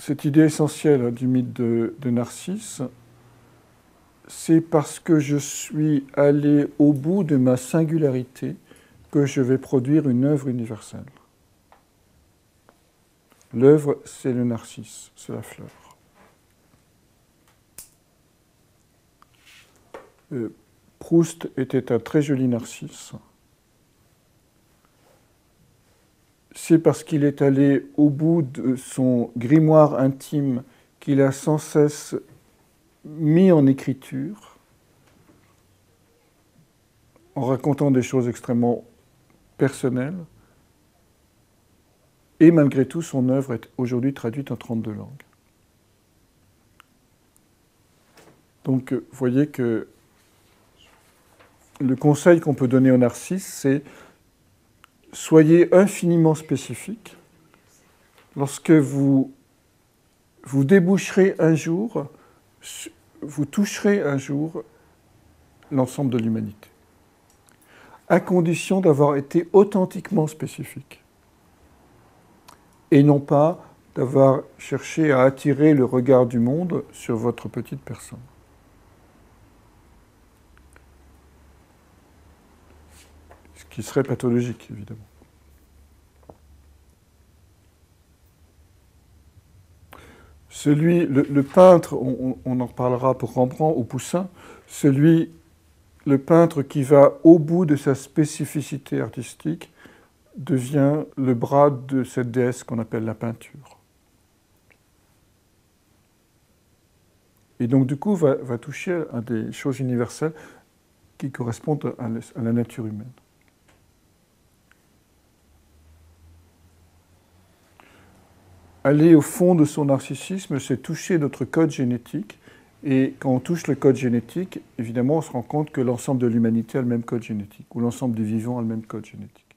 cette idée essentielle du mythe de Narcisse, c'est parce que je suis allé au bout de ma singularité que je vais produire une œuvre universelle. L'œuvre, c'est le narcisse, c'est la fleur. Proust était un très joli narcisse. C'est parce qu'il est allé au bout de son grimoire intime qu'il a sans cesse mis en écriture, en racontant des choses extrêmement personnelles. Et malgré tout, son œuvre est aujourd'hui traduite en 32 langues. Donc, vous voyez que le conseil qu'on peut donner aux narcisses, c'est soyez infiniment spécifique. Lorsque vous déboucherez un jour, vous toucherez un jour l'ensemble de l'humanité, à condition d'avoir été authentiquement spécifique, et non pas d'avoir cherché à attirer le regard du monde sur votre petite personne. Ce qui serait pathologique, évidemment. Le peintre, on en reparlera pour Rembrandt ou Poussin, le peintre qui va au bout de sa spécificité artistique devient le bras de cette déesse qu'on appelle la peinture. Et donc, du coup, va toucher à des choses universelles qui correspondent à la nature humaine. Aller au fond de son narcissisme, c'est toucher notre code génétique. Et quand on touche le code génétique, évidemment, on se rend compte que l'ensemble de l'humanité a le même code génétique, ou l'ensemble des vivants a le même code génétique.